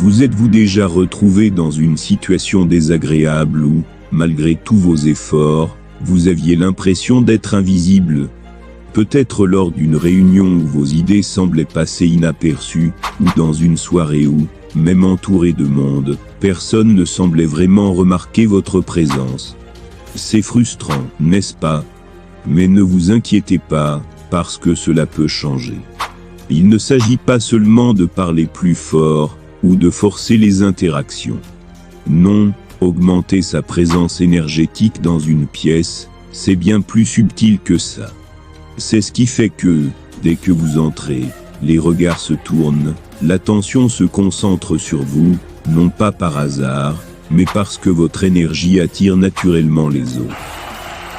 Vous êtes-vous déjà retrouvé dans une situation désagréable où, malgré tous vos efforts, vous aviez l'impression d'être invisible? Peut-être lors d'une réunion où vos idées semblaient passer inaperçues, ou dans une soirée où, même entouré de monde, personne ne semblait vraiment remarquer votre présence. C'est frustrant, n'est-ce pas? Mais ne vous inquiétez pas, parce que cela peut changer. Il ne s'agit pas seulement de parler plus fort, ou de forcer les interactions. Non, augmenter sa présence énergétique dans une pièce, c'est bien plus subtil que ça. C'est ce qui fait que, dès que vous entrez, les regards se tournent, l'attention se concentre sur vous, non pas par hasard, mais parce que votre énergie attire naturellement les autres.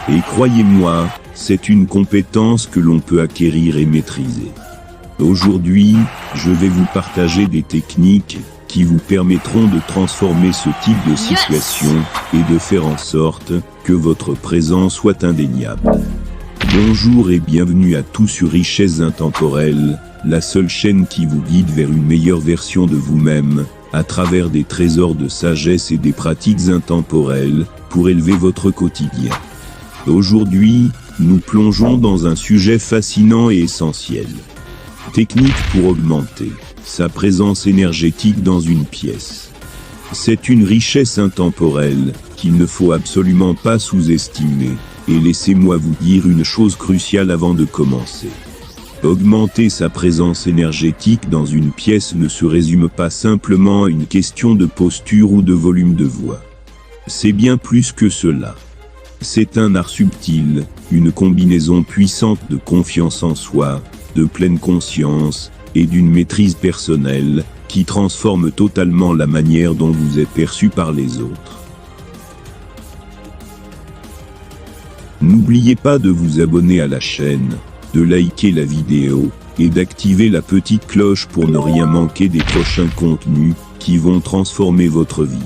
Et croyez-moi, c'est une compétence que l'on peut acquérir et maîtriser. Aujourd'hui, je vais vous partager des techniques qui vous permettront de transformer ce type de situation et de faire en sorte que votre présence soit indéniable. Bonjour et bienvenue à tous sur Richesses Intemporelles, la seule chaîne qui vous guide vers une meilleure version de vous-même, à travers des trésors de sagesse et des pratiques intemporelles, pour élever votre quotidien. Aujourd'hui, nous plongeons dans un sujet fascinant et essentiel. Technique pour augmenter sa présence énergétique dans une pièce. C'est une richesse intemporelle qu'il ne faut absolument pas sous-estimer, et laissez-moi vous dire une chose cruciale avant de commencer. Augmenter sa présence énergétique dans une pièce ne se résume pas simplement à une question de posture ou de volume de voix. C'est bien plus que cela. C'est un art subtil, une combinaison puissante de confiance en soi, de pleine conscience, et d'une maîtrise personnelle, qui transforme totalement la manière dont vous êtes perçu par les autres. N'oubliez pas de vous abonner à la chaîne, de liker la vidéo, et d'activer la petite cloche pour ne rien manquer des prochains contenus, qui vont transformer votre vie.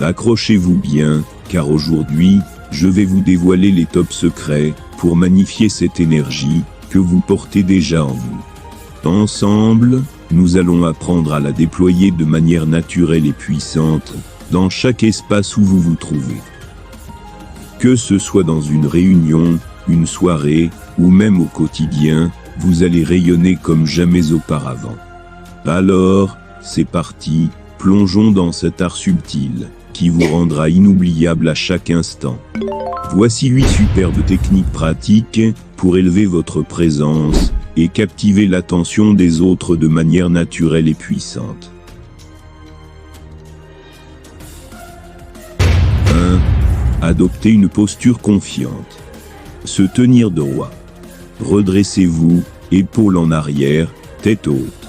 Accrochez-vous bien, car aujourd'hui, je vais vous dévoiler les top secrets, pour magnifier cette énergie, que vous portez déjà en vous. Ensemble, nous allons apprendre à la déployer de manière naturelle et puissante, dans chaque espace où vous vous trouvez. Que ce soit dans une réunion, une soirée, ou même au quotidien, vous allez rayonner comme jamais auparavant. Alors, c'est parti, plongeons dans cet art subtil, qui vous rendra inoubliable à chaque instant. Voici 8 superbes techniques pratiques, pour élever votre présence, et captiver l'attention des autres de manière naturelle et puissante. 1. Adoptez une posture confiante. Se tenir droit. Redressez-vous, épaules en arrière, tête haute.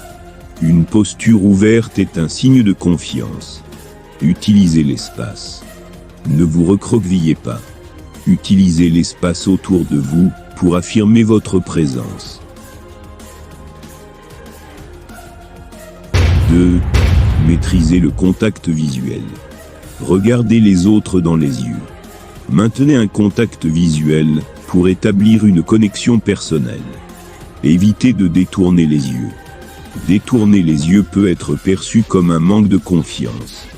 Une posture ouverte est un signe de confiance. Utilisez l'espace. Ne vous recroquevillez pas. Utilisez l'espace autour de vous, pour affirmer votre présence. 2. Maîtrisez le contact visuel. Regardez les autres dans les yeux. Maintenez un contact visuel, pour établir une connexion personnelle. Évitez de détourner les yeux. Détourner les yeux peut être perçu comme un manque de confiance.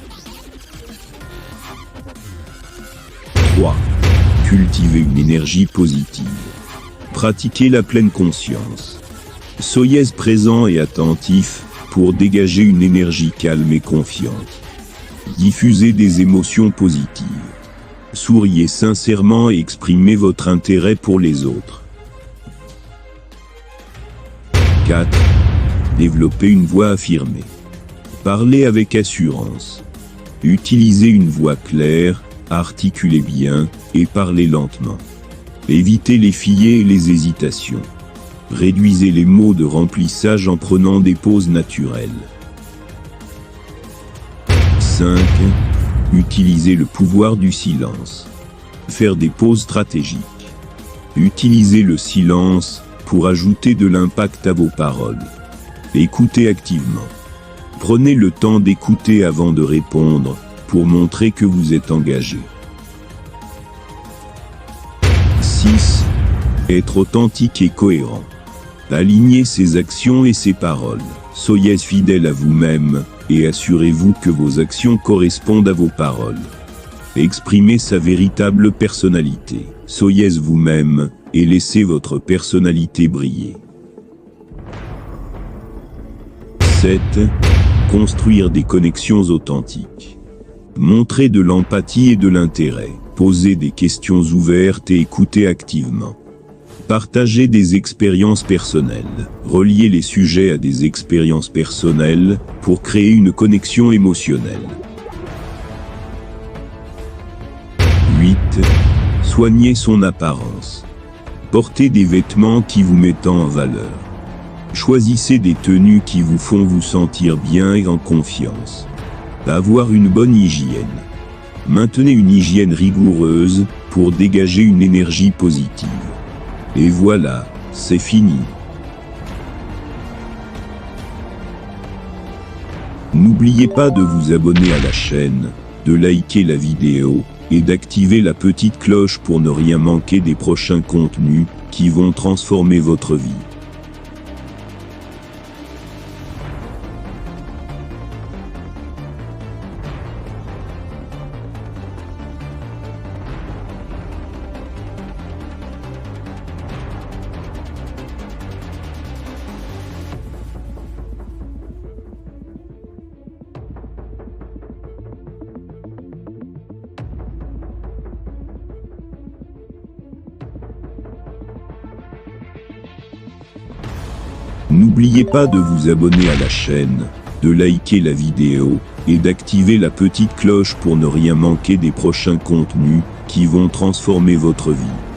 3. Cultivez une énergie positive. Pratiquez la pleine conscience. Soyez présent et attentif, pour dégager une énergie calme et confiante. Diffusez des émotions positives. Souriez sincèrement et exprimez votre intérêt pour les autres. 4. Développez une voix affirmée. Parlez avec assurance. Utilisez une voix claire, articulez bien, et parlez lentement. Évitez les fiers et les hésitations. Réduisez les mots de remplissage en prenant des pauses naturelles. 5. Utilisez le pouvoir du silence. Faire des pauses stratégiques. Utilisez le silence pour ajouter de l'impact à vos paroles. Écoutez activement. Prenez le temps d'écouter avant de répondre, pour montrer que vous êtes engagé. 6. Être authentique et cohérent. Alignez ses actions et ses paroles. Soyez fidèle à vous-même, et assurez-vous que vos actions correspondent à vos paroles. Exprimez sa véritable personnalité. Soyez vous-même, et laissez votre personnalité briller. 7. Construire des connexions authentiques. Montrez de l'empathie et de l'intérêt. Posez des questions ouvertes et écoutez activement. Partagez des expériences personnelles. Reliez les sujets à des expériences personnelles pour créer une connexion émotionnelle. 8. Soignez son apparence. Portez des vêtements qui vous mettent en valeur. Choisissez des tenues qui vous font vous sentir bien et en confiance. Avoir une bonne hygiène. Maintenez une hygiène rigoureuse pour dégager une énergie positive. Et voilà, c'est fini. N'oubliez pas de vous abonner à la chaîne, de liker la vidéo, et d'activer la petite cloche pour ne rien manquer des prochains contenus qui vont transformer votre vie. N'oubliez pas de vous abonner à la chaîne, de liker la vidéo, et d'activer la petite cloche pour ne rien manquer des prochains contenus qui vont transformer votre vie.